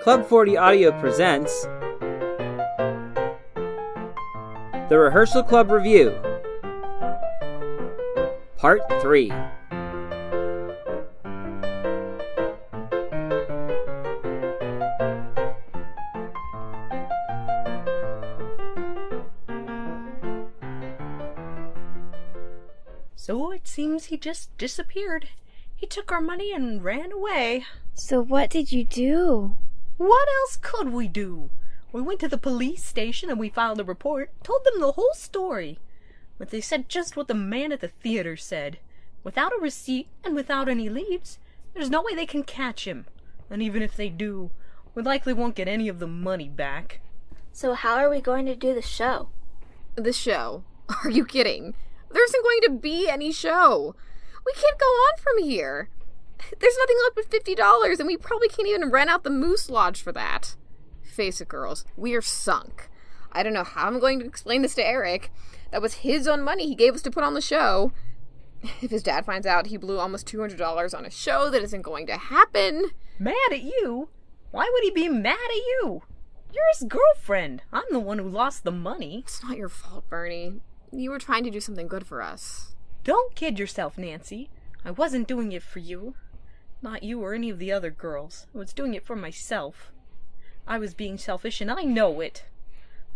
Club 40 Audio presents the Rehearsal Club Review, Part 3. So it seems he just disappeared. He took our money and ran away. So what did you do? What else could we do? We went to the police station and we filed a report, told them the whole story. But they said just what the man at the theater said. Without a receipt and without any leads, there's no way they can catch him. And even if they do, we likely won't get any of the money back. So how are we going to do the show? The show? Are you kidding? There isn't going to be any show. We can't go on from here. There's nothing left but $50, and we probably can't even rent out the Moose Lodge for that. Face it, girls, we are sunk. I don't know how I'm going to explain this to Eric. That was his own money he gave us to put on the show. If his dad finds out he blew almost $200 on a show that isn't going to happen... Mad at you? Why would he be mad at you? You're his girlfriend. I'm the one who lost the money. It's not your fault, Burnie. You were trying to do something good for us. Don't kid yourself, Nancy. I wasn't doing it for you. Not you or any of the other girls. I was doing it for myself. I was being selfish, and I know it.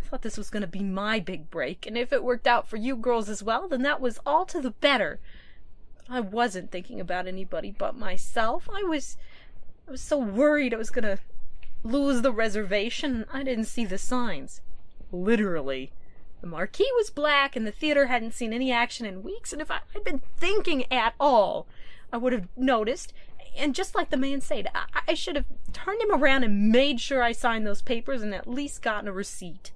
I thought this was going to be my big break, and if it worked out for you girls as well, then that was all to the better. But I wasn't thinking about anybody but myself. I was so worried I was going to lose the reservation. I didn't see the signs. Literally. The marquee was black, and the theater hadn't seen any action in weeks, and if I'd been thinking at all, I would have noticed. And just like the man said, I should have turned him around and made sure I signed those papers and at least gotten a receipt.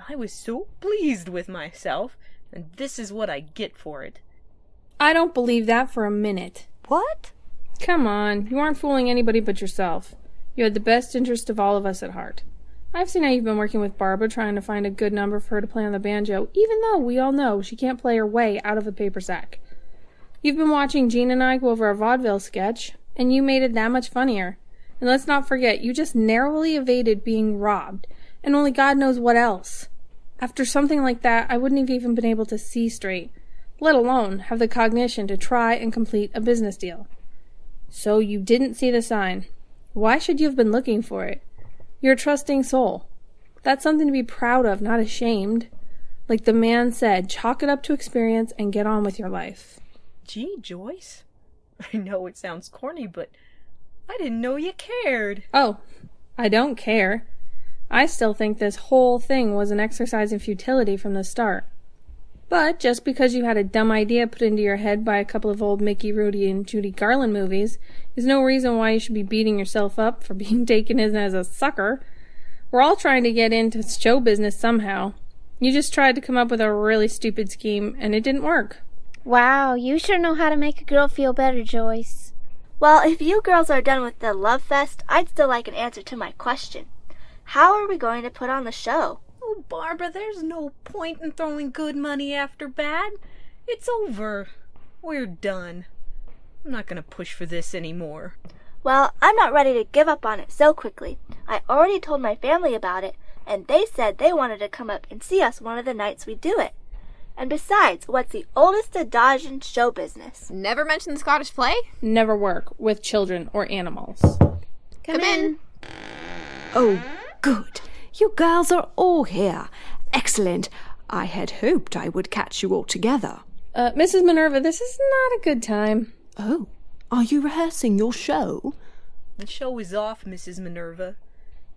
I was so pleased with myself, and this is what I get for it. I don't believe that for a minute. What? Come on, you aren't fooling anybody but yourself. You had the best interest of all of us at heart. I've seen how you've been working with Barbara trying to find a good number for her to play on the banjo, even though we all know she can't play her way out of a paper sack. You've been watching Jean and I go over our vaudeville sketch, and you made it that much funnier. And let's not forget, you just narrowly evaded being robbed, and only God knows what else. After something like that, I wouldn't have even been able to see straight, let alone have the cognition to try and complete a business deal. So you didn't see the sign. Why should you have been looking for it? You're a trusting soul. That's something to be proud of, not ashamed. Like the man said, chalk it up to experience and get on with your life. Gee, Joyce. I know it sounds corny, but I didn't know you cared. Oh, I don't care. I still think this whole thing was an exercise in futility from the start. But just because you had a dumb idea put into your head by a couple of old Mickey, Rudy, and Judy Garland movies is no reason why you should be beating yourself up for being taken in as a sucker. We're all trying to get into show business somehow. You just tried to come up with a really stupid scheme, and it didn't work. Wow, you sure know how to make a girl feel better, Joyce. Well, if you girls are done with the love fest, I'd still like an answer to my question. How are we going to put on the show? Oh, Barbara, there's no point in throwing good money after bad. It's over. We're done. I'm not going to push for this anymore. Well, I'm not ready to give up on it so quickly. I already told my family about it, and they said they wanted to come up and see us one of the nights we do it. And besides, what's the oldest adage in show business? Never mention the Scottish play? Never work with children or animals. Come in. Oh, good. You girls are all here. Excellent. I had hoped I would catch you all together. Mrs. Minerva, this is not a good time. Oh, are you rehearsing your show? The show is off, Mrs. Minerva.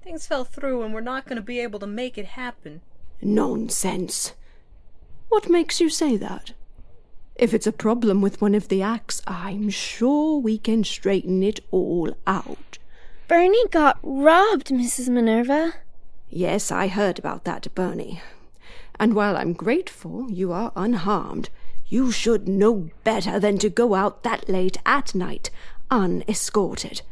Things fell through and we're not going to be able to make it happen. Nonsense. What makes you say that? If it's a problem with one of the acts, I'm sure we can straighten it all out. Burnie got robbed, Mrs. Minerva. Yes, I heard about that, Burnie. And while I'm grateful you are unharmed, you should know better than to go out that late at night, unescorted.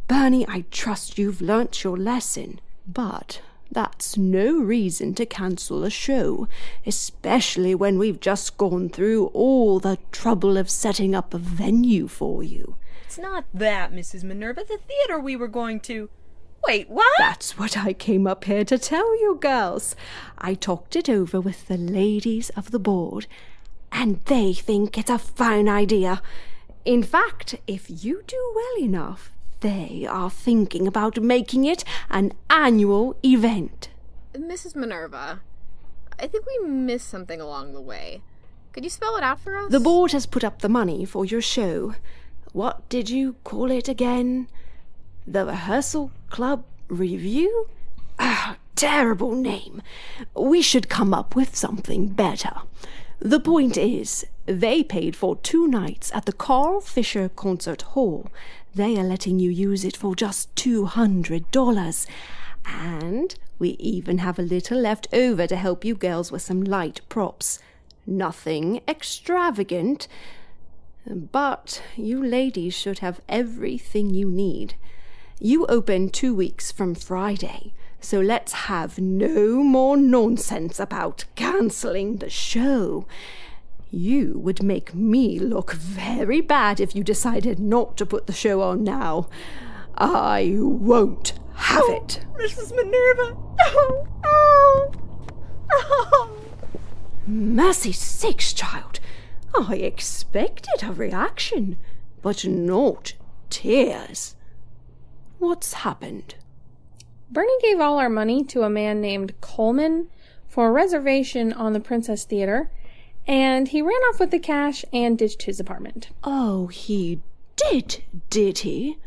Burnie, I trust you've learnt your lesson, but that's no reason to cancel a show, especially when we've just gone through all the trouble of setting up a venue for you. It's not that, Mrs. Minerva. The theater we were going to... Wait, what? That's what I came up here to tell you, girls. I talked it over with the ladies of the board, and they think it's a fine idea. In fact, if you do well enough, they are thinking about making it an annual event. Mrs. Minerva, I think we missed something along the way. Could you spell it out for us? The board has put up the money for your show. What did you call it again? The Rehearsal Club Review? Ah, terrible name. We should come up with something better. The point is, they paid for 2 nights at the Carl Fisher Concert Hall. They are letting you use it for just $200. And we even have a little left over to help you girls with some light props. Nothing extravagant, but you ladies should have everything you need. You open 2 weeks from Friday, so let's have no more nonsense about cancelling the show. You would make me look very bad if you decided not to put the show on now. I won't have it. Mrs. Minerva! Oh! Mercy sakes, child. I expected a reaction, but not tears. What's happened? Burnie gave all our money to a man named Coleman for a reservation on the Princess Theater, and he ran off with the cash and ditched his apartment. Oh, he did he?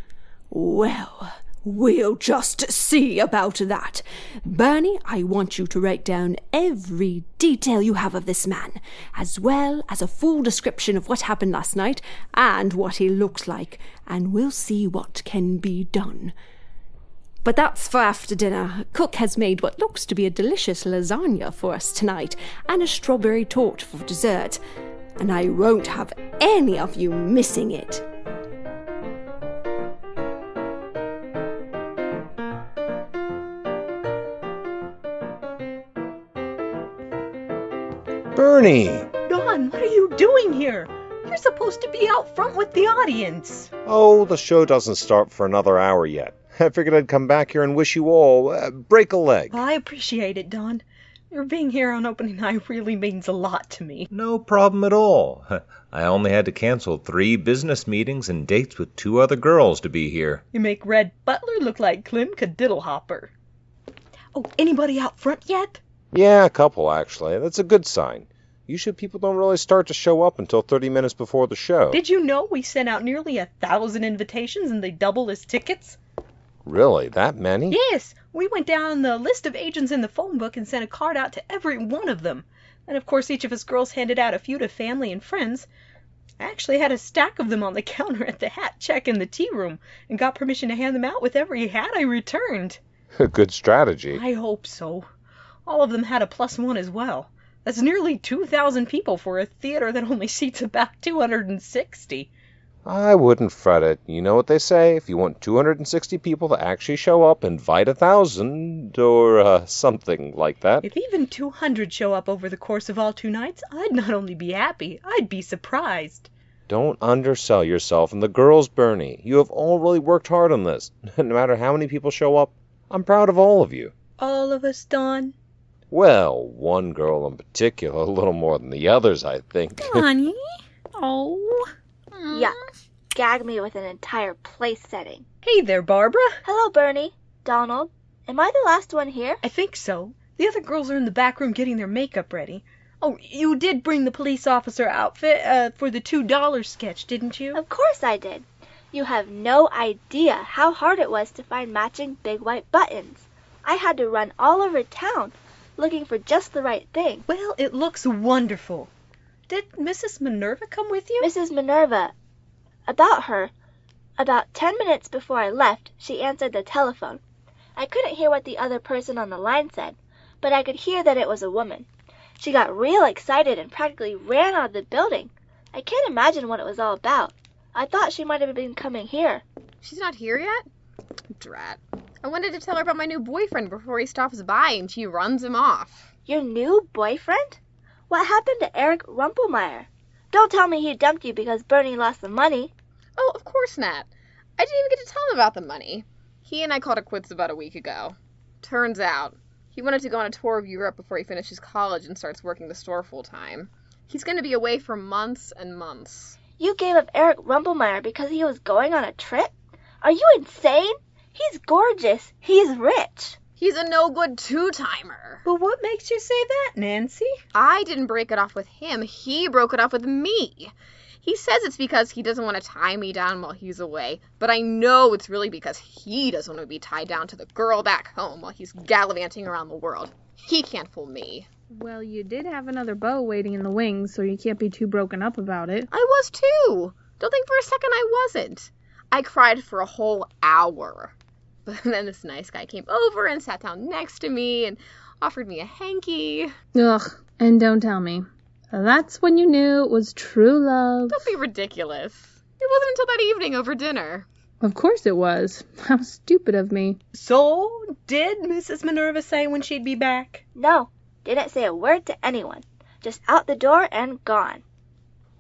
Well, we'll just see about that. Burnie, I want you to write down every detail you have of this man, as well as a full description of what happened last night and what he looks like, and we'll see what can be done. But that's for after dinner. Cook has made what looks to be a delicious lasagna for us tonight, and a strawberry tart for dessert, and I won't have any of you missing it. Burnie! Dawn, what are you doing here? You're supposed to be out front with the audience. Oh, the show doesn't start for another hour yet. I figured I'd come back here and wish you all break a leg. I appreciate it, Dawn. Your being here on opening night really means a lot to me. No problem at all. I only had to cancel 3 business meetings and dates with 2 other girls to be here. You make Red Butler look like Clem Cadiddlehopper. Oh, anybody out front yet? Yeah, a couple, actually. That's a good sign. Usually people don't really start to show up until 30 minutes before the show. Did you know we sent out nearly 1,000 invitations and they double as tickets? Really? That many? Yes, we went down the list of agents in the phone book and sent a card out to every one of them. And of course each of us girls handed out a few to family and friends. I actually had a stack of them on the counter at the hat check in the tea room and got permission to hand them out with every hat I returned. Good strategy. I hope so. All of them had a +1 as well. That's nearly 2,000 people for a theater that only seats about 260. I wouldn't fret it. You know what they say, if you want 260 people to actually show up, invite 1,000, or something like that. If even 200 show up over the course of all 2 nights, I'd not only be happy, I'd be surprised. Don't undersell yourself and the girls, Burnie. You have all really worked hard on this. No matter how many people show up, I'm proud of all of you. All of us, Dawn? Well, one girl in particular, a little more than the others, I think. Honey? Oh. Yuck. Gag me with an entire place setting. Hey there, Barbara. Hello, Burnie. Donald. Am I the last one here? I think so. The other girls are in the back room getting their makeup ready. Oh, you did bring the police officer outfit for the $2 sketch, didn't you? Of course I did. You have no idea how hard it was to find matching big white buttons. I had to run all over town looking for just the right thing. Well, it looks wonderful. Did Mrs. Minerva come with you? Mrs. Minerva. About 10 minutes before I left, she answered the telephone. I couldn't hear what the other person on the line said, but I could hear that it was a woman. She got real excited and practically ran out of the building. I can't imagine what it was all about. I thought she might have been coming here. She's not here yet? Drat. I wanted to tell her about my new boyfriend before he stops by and she runs him off. Your new boyfriend? What happened to Eric Rumpelmeyer? Don't tell me he dumped you because Burnie lost the money. Oh, of course not. I didn't even get to tell him about the money. He and I called it quits about a week ago. Turns out, he wanted to go on a tour of Europe before he finishes college and starts working the store full-time. He's going to be away for months and months. You gave up Eric Rumpelmeyer because he was going on a trip? Are you insane? He's gorgeous. He's rich. He's a no-good two-timer. But what makes you say that, Nancy? I didn't break it off with him. He broke it off with me. He says it's because he doesn't want to tie me down while he's away, but I know it's really because he doesn't want to be tied down to the girl back home while he's gallivanting around the world. He can't fool me. Well, you did have another beau waiting in the wings, so you can't be too broken up about it. I was too. Don't think for a second I wasn't. I cried for a whole hour. But then this nice guy came over and sat down next to me and offered me a hanky. Ugh, and don't tell me. That's when you knew it was true love. Don't be ridiculous. It wasn't until that evening over dinner. Of course it was. How stupid of me. So, did Mrs. Minerva say when she'd be back? No, didn't say a word to anyone. Just out the door and gone.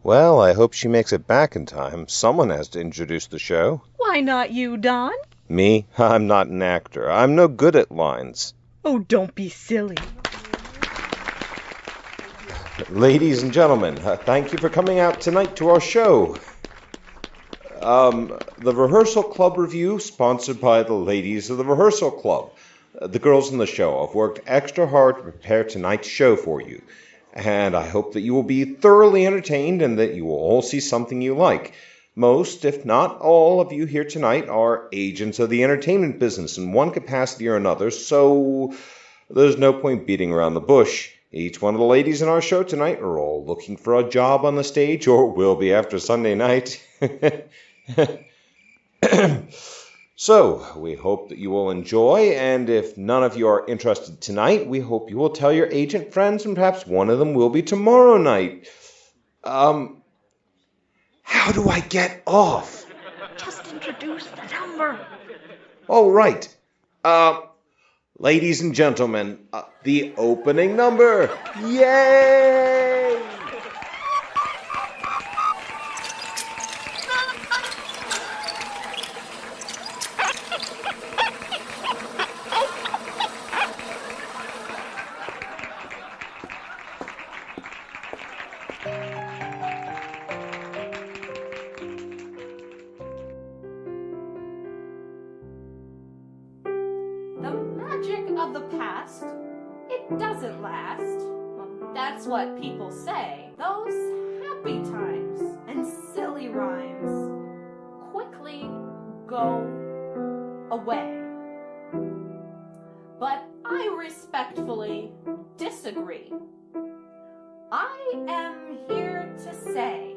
Well, I hope she makes it back in time. Someone has to introduce the show. Why not you, Don? Me? I'm not an actor. I'm no good at lines. Oh, don't be silly. Ladies and gentlemen, thank you for coming out tonight to our show. The Rehearsal Club Review, sponsored by the ladies of the Rehearsal Club. The girls in the show have worked extra hard to prepare tonight's show for you. And I hope that you will be thoroughly entertained and that you will all see something you like. Most, if not all, of you here tonight are agents of the entertainment business in one capacity or another, so there's no point beating around the bush. Each one of the ladies in our show tonight are all looking for a job on the stage, or will be after Sunday night. So, we hope that you will enjoy, and if none of you are interested tonight, we hope you will tell your agent friends, and perhaps one of them will be tomorrow night. How do I get off? Just introduce the number. Oh, right. Ladies and gentlemen, the opening number. Yay! The magic of the past, it doesn't last. Well, that's what people say. Those happy times and silly rhymes quickly go away. But I respectfully disagree. I am here to say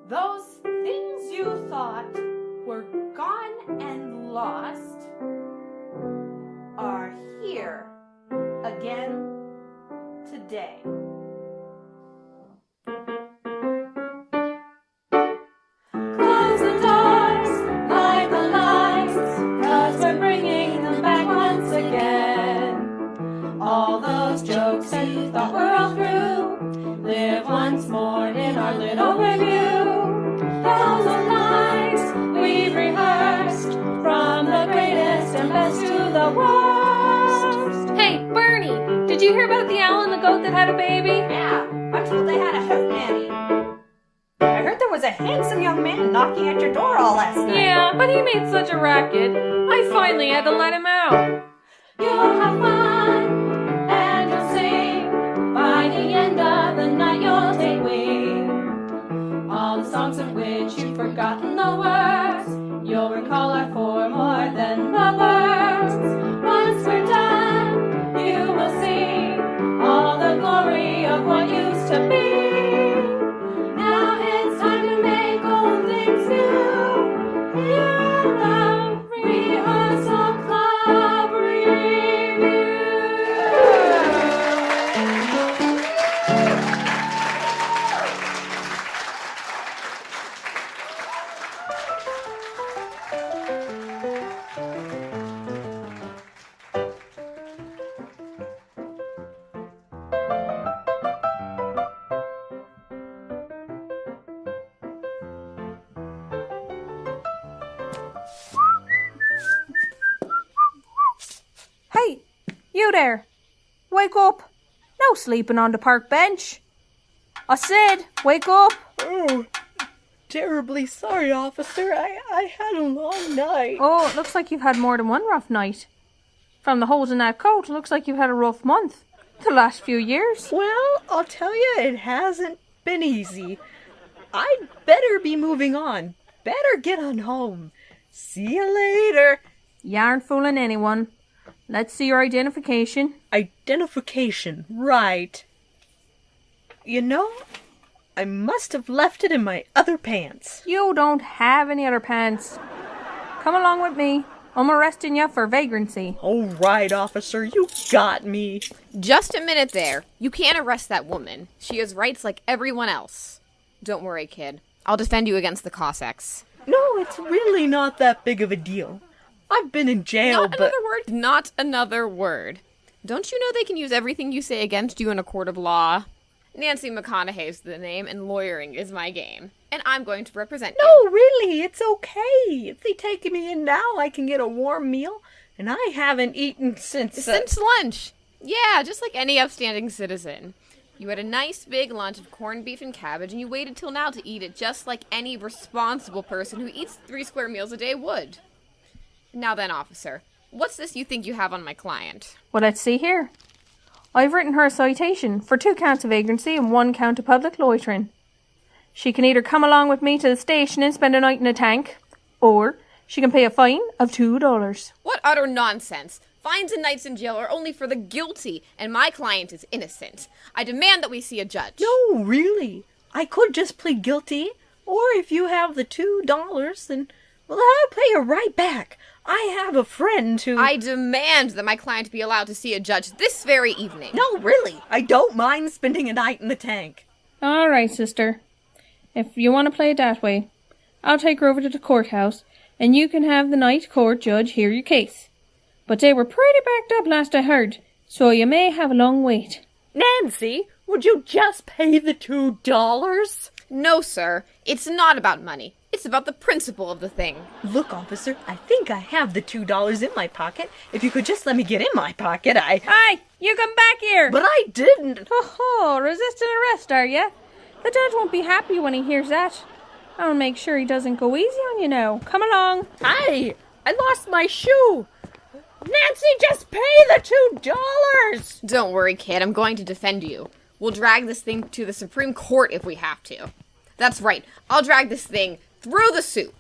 those things you thought were gone and lost are here again today. Close the doors, light the lights, 'cause we're bringing them back once again. All those jokes you thought were all through live once more in our little review. Those are lines we've rehearsed, from the greatest and best to the worst. Hey, Burnie! Did you hear about the owl and the goat that had a baby? Yeah, I'm told they had a hoot nanny. I heard there was a handsome young man knocking at your door all last night. Yeah, but he made such a racket. I finally had to let him out. You'll have fun and you'll sing. By the end of the night you'll take wing. All the songs of which you've forgotten the words, you'll recall are for more than the words. Once we're done, you will see all the glory of what used to be. Now it's time to make old things new. Hear the Rehearsal Club Review. You there! Wake up! No sleeping on the park bench! I said, wake up! Oh, terribly sorry, officer. I had a long night. Oh, it looks like you've had more than one rough night. From the holes in that coat, it looks like you've had a rough month. The last few years. Well, I'll tell you, it hasn't been easy. I'd better be moving on. Better get on home. See you later. You aren't fooling anyone. Let's see your identification. Identification, right. You know, I must have left it in my other pants. You don't have any other pants. Come along with me. I'm arresting you for vagrancy. All right, officer, you got me. Just a minute there. You can't arrest that woman. She has rights like everyone else. Don't worry, kid. I'll defend you against the Cossacks. No, it's really not that big of a deal. I've been in jail, Not another word. Not another word. Don't you know they can use everything you say against you in a court of law? Nancy McConaughey's the name, and lawyering is my game. And I'm going to represent you. No, really, it's okay. If they take me in now, I can get a warm meal, and I haven't eaten since lunch. Yeah, just like any upstanding citizen. You had a nice big lunch of corned beef and cabbage, and you waited till now to eat it just like any responsible person who eats 3 square meals a day would. Now then, officer, what's this you think you have on my client? Well, let's see here. I've written her a citation for 2 counts of vagrancy and 1 count of public loitering. She can either come along with me to the station and spend a night in a tank, or she can pay a fine of $2. What utter nonsense! Fines and nights in jail are only for the guilty, and my client is innocent. I demand that we see a judge. No, really. I could just plead guilty, or if you have the $2, then, well, I'll pay you right back. I have a friend who... I demand that my client be allowed to see a judge this very evening. No, really. I don't mind spending a night in the tank. All right, sister. If you want to play it that way, I'll take her over to the courthouse, and you can have the night court judge hear your case. But they were pretty backed up last I heard, so you may have a long wait. Nancy, would you just pay the $2? No, sir. It's not about money. It's about the principle of the thing. Look, officer, I think I have the $2 in my pocket. If you could just let me get in my pocket, Hi, you come back here! But I didn't! Oh, resisting arrest, are you? The judge won't be happy when he hears that. I'll make sure he doesn't go easy on you now. Come along. Hi! I lost my shoe! Nancy, just pay the $2! Don't worry, kid. I'm going to defend you. We'll drag this thing to the Supreme Court if we have to. That's right. I'll drag this thing through the soup.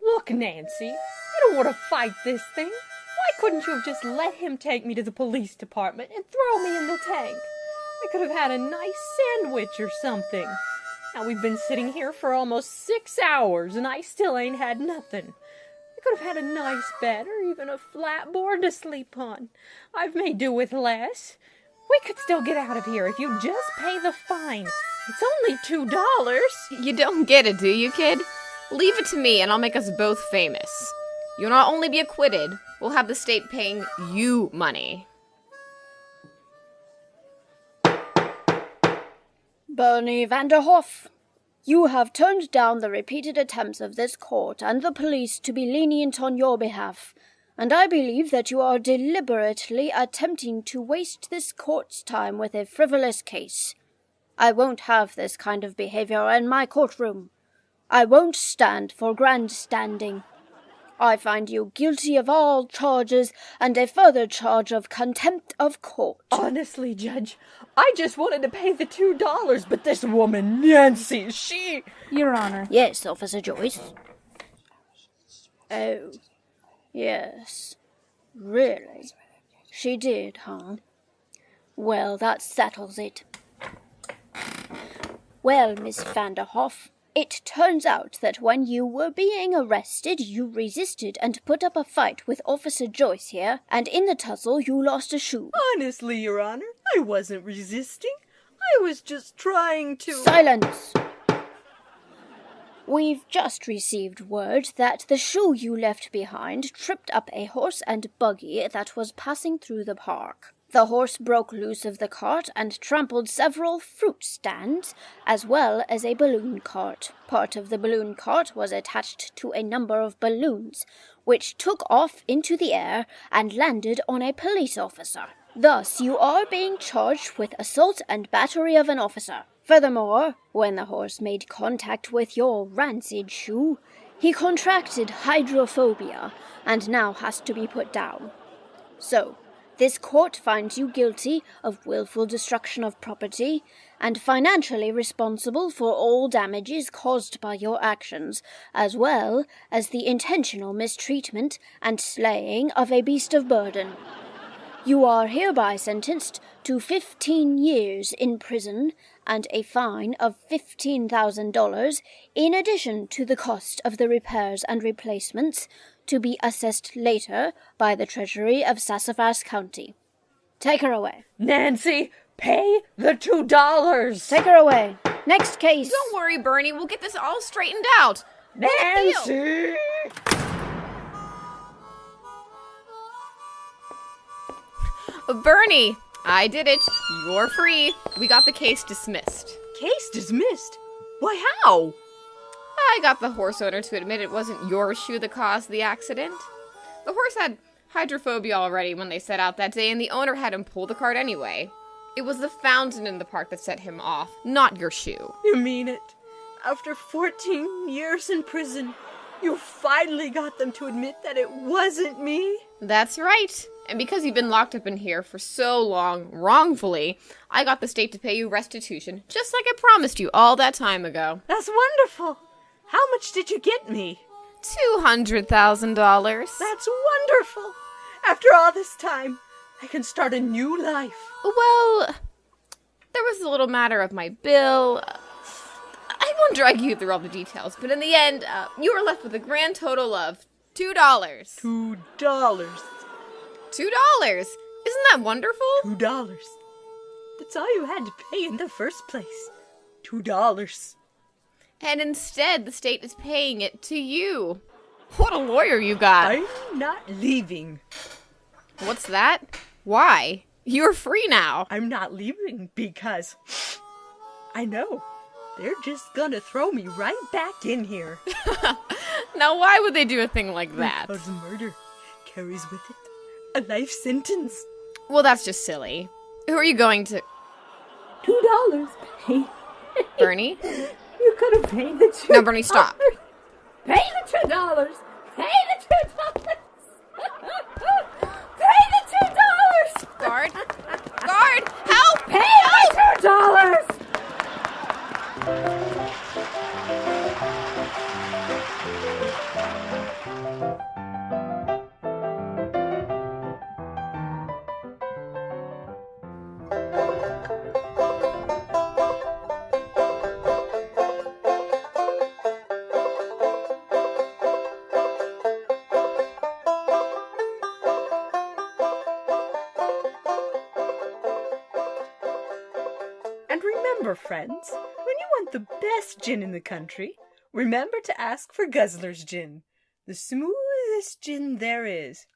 Look, Nancy, I don't want to fight this thing. Why couldn't you have just let him take me to the police department and throw me in the tank? I could have had a nice sandwich or something. Now we've been sitting here for almost 6 hours and I still ain't had nothing. I could have had a nice bed or even a flat board to sleep on. I've made do with less. We could still get out of here if you just pay the fine. It's only $2. You don't get it, do you, kid? Leave it to me and I'll make us both famous. You'll not only be acquitted, we'll have the state paying you money. Burnie Vanderhoff, you have turned down the repeated attempts of this court and the police to be lenient on your behalf, and I believe that you are deliberately attempting to waste this court's time with a frivolous case. I won't have this kind of behavior in my courtroom. I won't stand for grandstanding. I find you guilty of all charges and a further charge of contempt of court. Honestly, Judge, I just wanted to pay the $2, but this woman, Nancy, she... Your Honor. Yes, Officer Joyce. Oh, yes. Really? She did, huh? Well, that settles it. Well, Miss Vanderhoff, it turns out that when you were being arrested, you resisted and put up a fight with Officer Joyce here, and in the tussle you lost a shoe. Honestly, Your Honor, I wasn't resisting. I was just trying to... Silence! We've just received word that the shoe you left behind tripped up a horse and buggy that was passing through the park. The horse broke loose of the cart and trampled several fruit stands, as well as a balloon cart. Part of the balloon cart was attached to a number of balloons, which took off into the air and landed on a police officer. Thus, you are being charged with assault and battery of an officer. Furthermore, when the horse made contact with your rancid shoe, he contracted hydrophobia and now has to be put down. So, this court finds you guilty of willful destruction of property and financially responsible for all damages caused by your actions, as well as the intentional mistreatment and slaying of a beast of burden. You are hereby sentenced to 15 years in prison and a fine of $15,000 in addition to the cost of the repairs and replacements to be assessed later by the Treasury of Sassafras County. Take her away. Nancy, pay the $2. Take her away. Next case. Don't worry, Burnie. We'll get this all straightened out. Nancy! Burnie, I did it. You're free. We got the case dismissed. Case dismissed? Why, how? I got the horse owner to admit it wasn't your shoe that caused the accident. The horse had hydrophobia already when they set out that day, and the owner had him pull the cart anyway. It was the fountain in the park that set him off, not your shoe. You mean it? After 14 years in prison, you finally got them to admit that it wasn't me? That's right. And because you've been locked up in here for so long, wrongfully, I got the state to pay you restitution, just like I promised you all that time ago. That's wonderful. How much did you get me? $200,000. That's wonderful. After all this time, I can start a new life. Well, there was a little matter of my bill. I won't drag you through all the details, but in the end, you were left with a grand total of $2. $2. $2. Isn't that wonderful? $2. That's all you had to pay in the first place. $2. And instead, the state is paying it to you. What a lawyer you got. I'm not leaving. What's that? Why? You're free now. I'm not leaving because I know they're just gonna throw me right back in here. Now, why would they do a thing like that? Because murder carries with it a life sentence. Well, that's just silly. Who are you going to... $2. Pay. Burnie? You could have paid the $2. No, Burnie, stop. Pay the $2. Pay the $2. Pay the $2. Guard! Guard! Help! Pay the $2. And remember, friends, when you want the best gin in the country, remember to ask for Guzzler's Gin, the smoothest gin there is.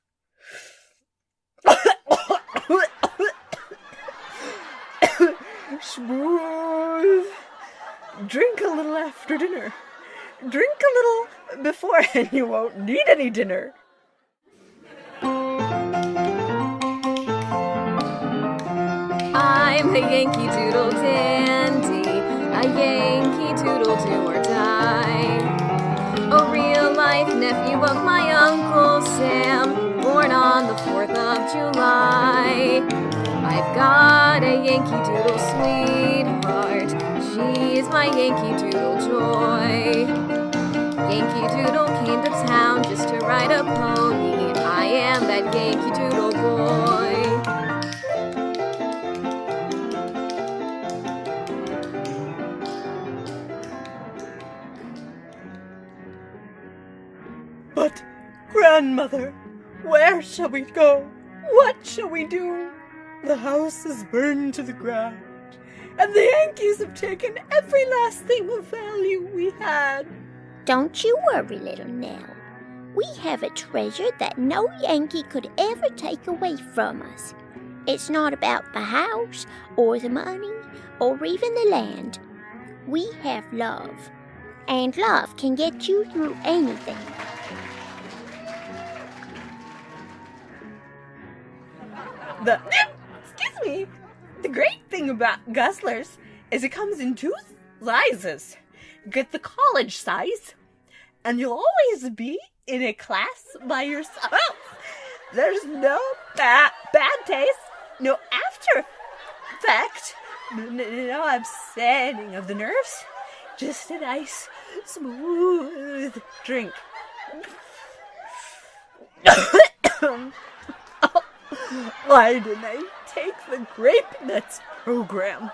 Smooth. Drink a little after dinner. Drink a little before and you won't need any dinner. I'm a Yankee Doodle dandy, a Yankee Doodle do or die. A real-life nephew of my Uncle Sam, born on the 4th of July. I've got a Yankee Doodle sweetheart, she is my Yankee Doodle joy. Yankee Doodle came to town just to ride a pony, I am that Yankee Doodle boy. But, Grandmother, where shall we go? What shall we do? The house is burned to the ground, and the Yankees have taken every last thing of value we had. Don't you worry, little Nell. We have a treasure that no Yankee could ever take away from us. It's not about the house, or the money, or even the land. We have love, and love can get you through anything. Excuse me. The great thing about Guzzlers is it comes in 2 sizes. Get the college size, and you'll always be in a class by yourself. There's no bad taste, no after effect, no upsetting of the nerves. Just a nice, smooth drink. Why didn't I take the grape nuts program?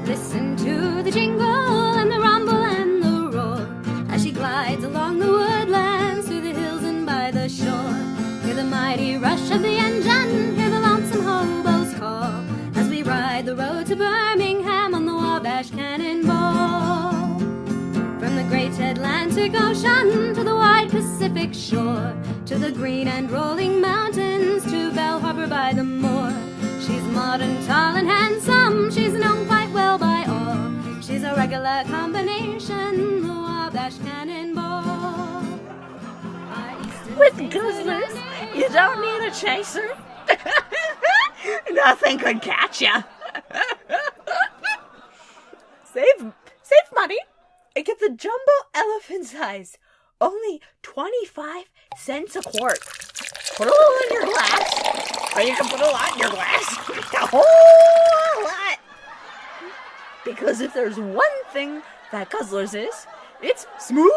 Listen to the jingle and the rumble and the roar as she glides along the woodlands through the hills and by the shore. Hear the mighty rush of the engine, hear the lonesome hobo's call as we ride the road to Birmingham on the Wabash Cannonball. From the great Atlantic Ocean to the wide Pacific shore, to the green and rolling mountains, to Belle Harbor by the moor. She's modern, tall, and handsome. She's known quite well by all. She's a regular combination, the Wabash Cannonball. With Guzzlers, you don't need a chaser. Nothing could catch ya. Save money and get the jumbo elephant size. Only 25 cents a quart. Put a little in your glass, or you can put a lot in your glass. A whole lot. Because if there's one thing that Guzzlers is, it's smooth.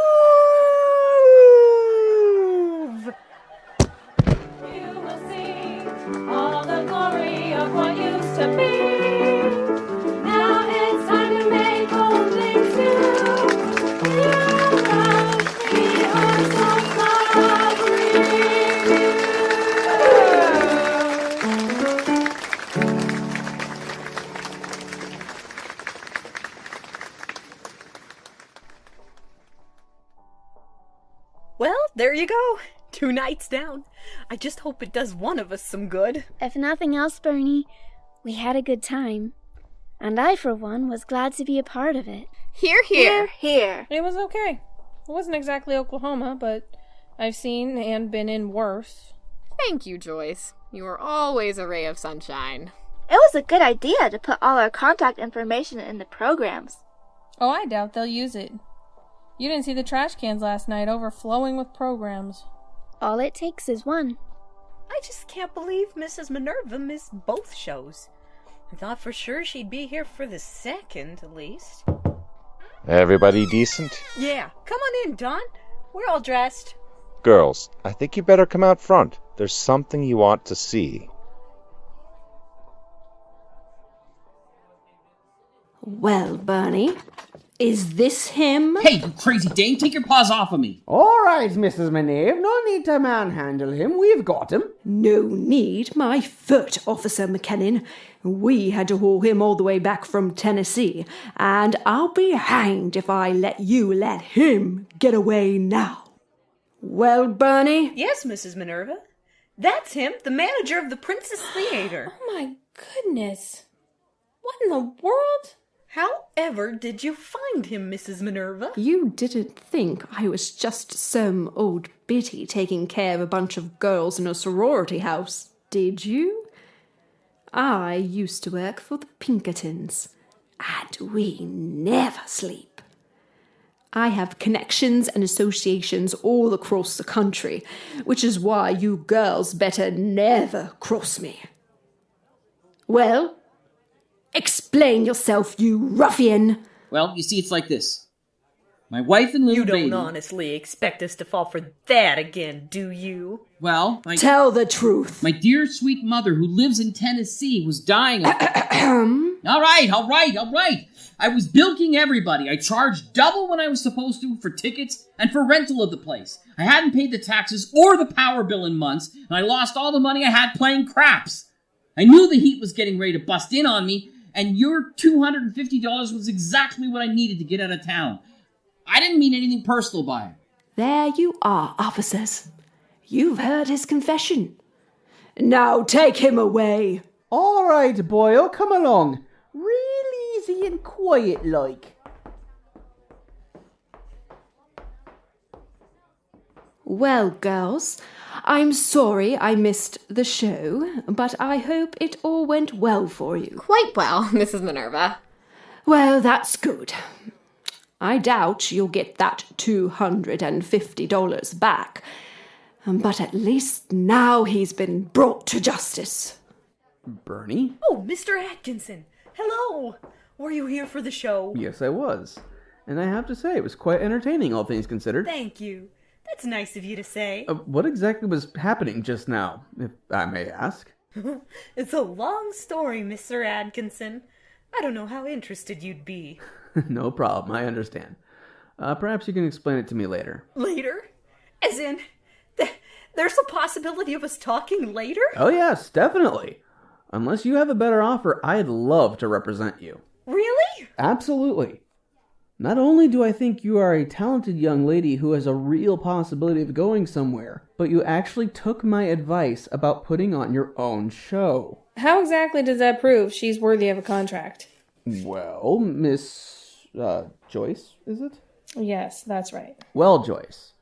You will see all the glory of what used to be. Now it's time to make old things new. Rehearsal Club Review. Well, there you go. 2 nights down. I just hope it does one of us some good. If nothing else, Burnie, we had a good time. And I, for one, was glad to be a part of it. Hear, hear. Here. It was okay. It wasn't exactly Oklahoma, but I've seen and been in worse. Thank you, Joyce. You are always a ray of sunshine. It was a good idea to put all our contact information in the programs. Oh, I doubt they'll use it. You didn't see the trash cans last night overflowing with programs. All it takes is one. I just can't believe Mrs. Minerva missed both shows. I thought for sure she'd be here for the second, at least. Everybody decent? Yeah, come on in, Don. We're all dressed. Girls, I think you better come out front. There's something you ought to see. Well, Burnie, is this him? Hey, you crazy dame, take your paws off of me. All right, Mrs. Minerva, no need to manhandle him. We've got him. No need, my foot, Officer McKinnon. We had to haul him all the way back from Tennessee, and I'll be hanged if I let you let him get away now. Well, Burnie? Yes, Mrs. Minerva. That's him, the manager of the Princess Theater. Oh my goodness. What in the world? However did you find him, Mrs. Minerva? You didn't think I was just some old biddy taking care of a bunch of girls in a sorority house, did you? I used to work for the Pinkertons, and we never sleep. I have connections and associations all across the country, which is why you girls better never cross me. Well, explain yourself, you ruffian! Well, you see, it's like this. My wife and little You don't baby... honestly expect us to fall for that again, do you? Well, Tell the truth. My dear sweet mother, who lives in Tennessee, was dying of... All right. I was bilking everybody. I charged double when I was supposed to for tickets and for rental of the place. I hadn't paid the taxes or the power bill in months, and I lost all the money I had playing craps. I knew the heat was getting ready to bust in on me, and your $250 was exactly what I needed to get out of town. I didn't mean anything personal by it. There you are, officers. You've heard his confession. Now take him away. All right, boyo, come along. Real easy and quiet like. Well, girls, I'm sorry I missed the show, but I hope it all went well for you. Quite well, Mrs. Minerva. Well, that's good. I doubt you'll get that $250 back, but at least now he's been brought to justice. Burnie? Oh, Mr. Atkinson. Hello. Were you here for the show? Yes, I was. And I have to say, it was quite entertaining, all things considered. Thank you. That's nice of you to say. What exactly was happening just now, if I may ask? It's a long story, Mr. Atkinson. I don't know how interested you'd be. No problem, I understand. Perhaps you can explain it to me later. Later? As in, there's a possibility of us talking later? Oh yes, definitely. Unless you have a better offer, I'd love to represent you. Really? Absolutely. Not only do I think you are a talented young lady who has a real possibility of going somewhere, but you actually took my advice about putting on your own show. How exactly does that prove she's worthy of a contract? Well, Miss Joyce, is it? Yes, that's right. Well, Joyce,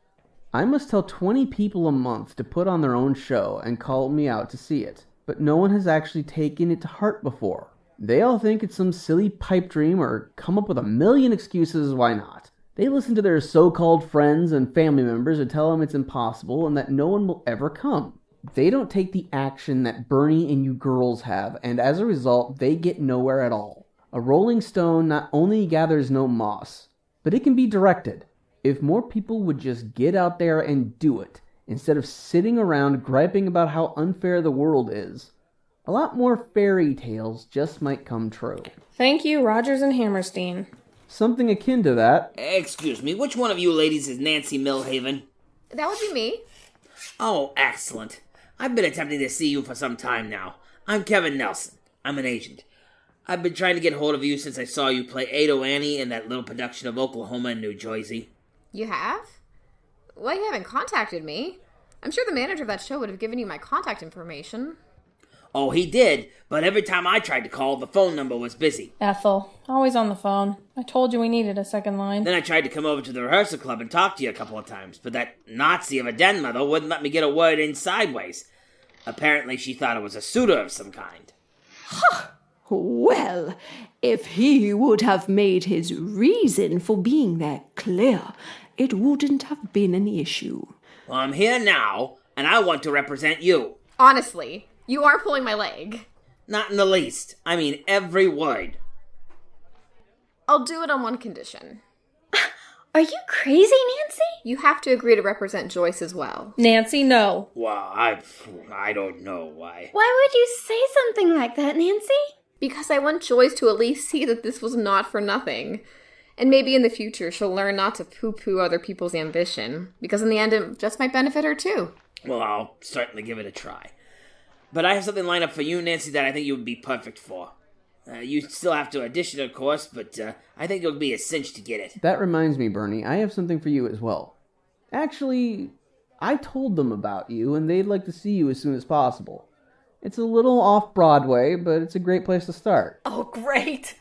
I must tell 20 people a month to put on their own show and call me out to see it, but no one has actually taken it to heart before. They all think it's some silly pipe dream or come up with a million excuses why not. They listen to their so-called friends and family members who tell them it's impossible and that no one will ever come. They don't take the action that Burnie and you girls have, and as a result, they get nowhere at all. A rolling stone not only gathers no moss, but it can be directed. If more people would just get out there and do it, instead of sitting around griping about how unfair the world is, a lot more fairy tales just might come true. Thank you, Rogers and Hammerstein. Something akin to that. Excuse me, which one of you ladies is Nancy Millhaven? That would be me. Oh, excellent. I've been attempting to see you for some time now. I'm Kevin Nelson. I'm an agent. I've been trying to get hold of you since I saw you play Ado Annie in that little production of Oklahoma and New Jersey. You have? Well, you haven't contacted me. I'm sure the manager of that show would have given you my contact information. Oh, he did, but every time I tried to call, the phone number was busy. Ethel, always on the phone. I told you we needed a second line. Then I tried to come over to the rehearsal club and talk to you a couple of times, but that Nazi of a den mother wouldn't let me get a word in sideways. Apparently she thought it was a suitor of some kind. Well, if he would have made his reason for being there clear, it wouldn't have been an issue. Well, I'm here now, and I want to represent you. Honestly, you are pulling my leg. Not in the least. I mean every word. I'll do it on one condition. Are you crazy, Nancy? You have to agree to represent Joyce as well. Nancy, no. Well, I don't know why. Why would you say something like that, Nancy? Because I want Joyce to at least see that this was not for nothing. And maybe in the future she'll learn not to poo-poo other people's ambition. Because in the end it just might benefit her too. Well, I'll certainly give it a try. But I have something lined up for you, Nancy, that I think you would be perfect for. You still have to audition, of course, but I think it'll be a cinch to get it. That reminds me, Burnie, I have something for you as well. Actually, I told them about you, and they'd like to see you as soon as possible. It's a little off-Broadway, but it's a great place to start. Oh, great!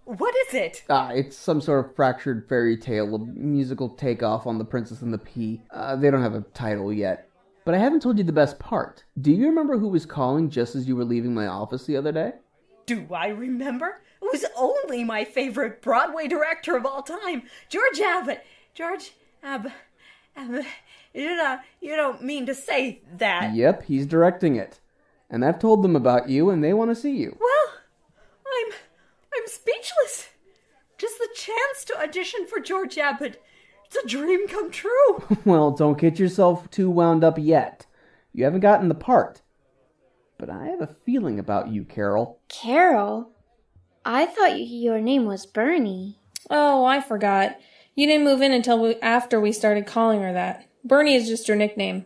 What is it? It's some sort of fractured fairy tale, a musical takeoff on The Princess and the Pea. They don't have a title yet. But I haven't told you the best part. Do you remember who was calling just as you were leaving my office the other day? Do I remember? It was only my favorite Broadway director of all time, George Abbott. George Abbott. You don't mean to say that. Yep, he's directing it. And I've told them about you, and they want to see you. Well, I'm speechless. Just the chance to audition for George Abbott. It's a dream come true. Well, don't get yourself too wound up yet. You haven't gotten the part. But I have a feeling about you, Carol. Carol? I thought your name was Burnie. Oh, I forgot. You didn't move in until after we started calling her that. Burnie is just her nickname.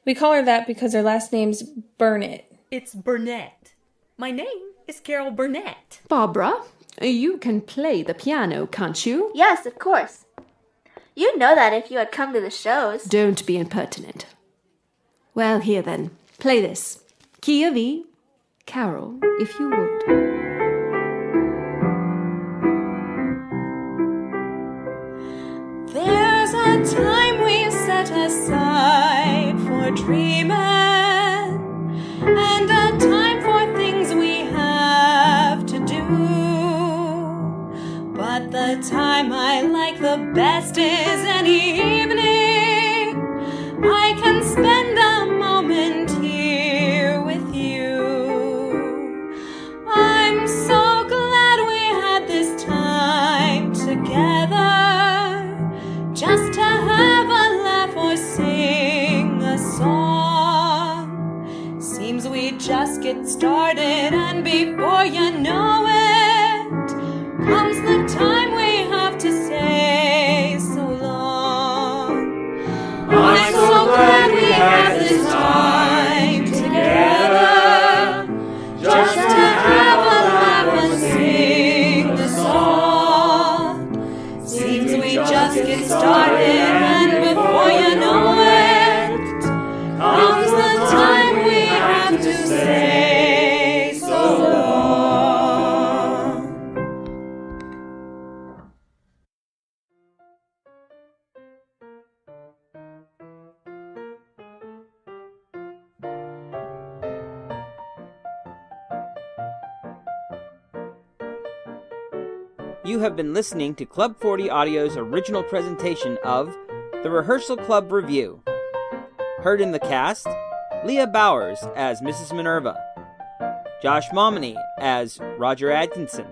We call her that because her last name's Burnett. It's Burnett. My name is Carol Burnett. Barbara, you can play the piano, can't you? Yes, of course. You'd know that if you had come to the shows. Don't be impertinent. Well, here then. Play this. Key of E. Carol, if you would. There's a time we set aside for dreaming, and a time for things we have to do. But the time I like the best is any evening I can spend a moment here with you. I'm so glad we had this time together, just to have a laugh or sing a song. Seems we just get started, and before you know it, comes the time we have to say so long. I'm so glad we had this time together, just to have a laugh and sing the song. Seems we just get started, and before you know it, comes the time we have to say so long. You have been listening to Club 40 Audio's original presentation of The Rehearsal Club Review. Heard in the cast, Leah Bowers as Mrs. Minerva, Josh Momini as Roger Atkinson,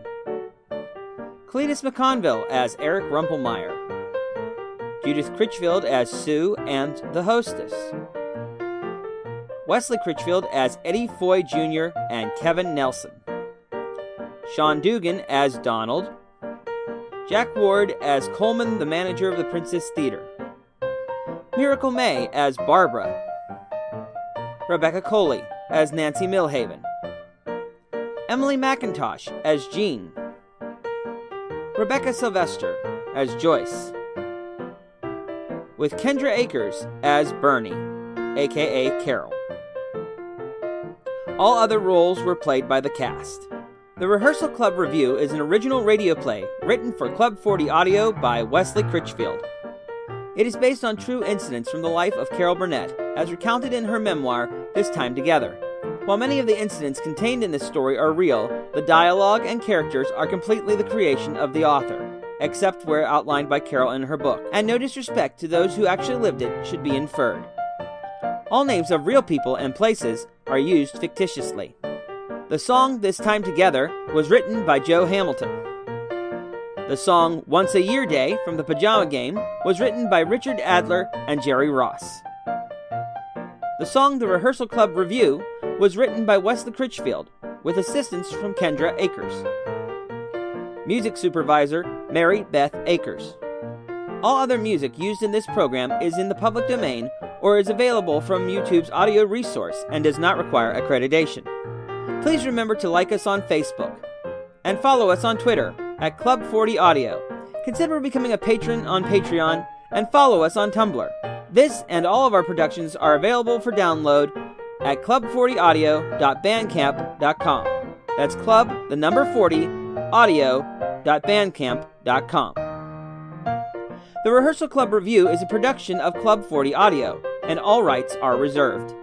Cletus McConville as Eric Rumpelmeyer, Judith Critchfield as Sue and the hostess, Wesley Critchfield as Eddie Foy Jr. and Kevin Nelson, Sean Dugan as Donald, Jack Ward as Coleman, the manager of the Princess Theater, Miracle May as Barbara, Rebecca Coley as Nancy Milhaven, Emily McIntosh as Jean, Rebecca Sylvester as Joyce, with Kendra Akers as Burnie, aka Carol. All other roles were played by the cast. The Rehearsal Club Review is an original radio play written for Club 40 Audio by Wesley Critchfield. It is based on true incidents from the life of Carol Burnett, as recounted in her memoir, This Time Together. While many of the incidents contained in this story are real, the dialogue and characters are completely the creation of the author, except where outlined by Carol in her book, and no disrespect to those who actually lived it should be inferred. All names of real people and places are used fictitiously. The song This Time Together was written by Joe Hamilton. The song Once a Year Day from the Pajama Game was written by Richard Adler and Jerry Ross. The song The Rehearsal Club Review was written by Wesley Critchfield, with assistance from Kendra Akers. Music supervisor, Mary Beth Akers. All other music used in this program is in the public domain or is available from YouTube's audio resource and does not require accreditation. Please remember to like us on Facebook and follow us on Twitter at Club 40 Audio. Consider becoming a patron on Patreon and follow us on Tumblr. This and all of our productions are available for download at club40audio.bandcamp.com. That's club, the number 40, audio.bandcamp.com. The Rehearsal Club Review is a production of Club 40 Audio, and all rights are reserved.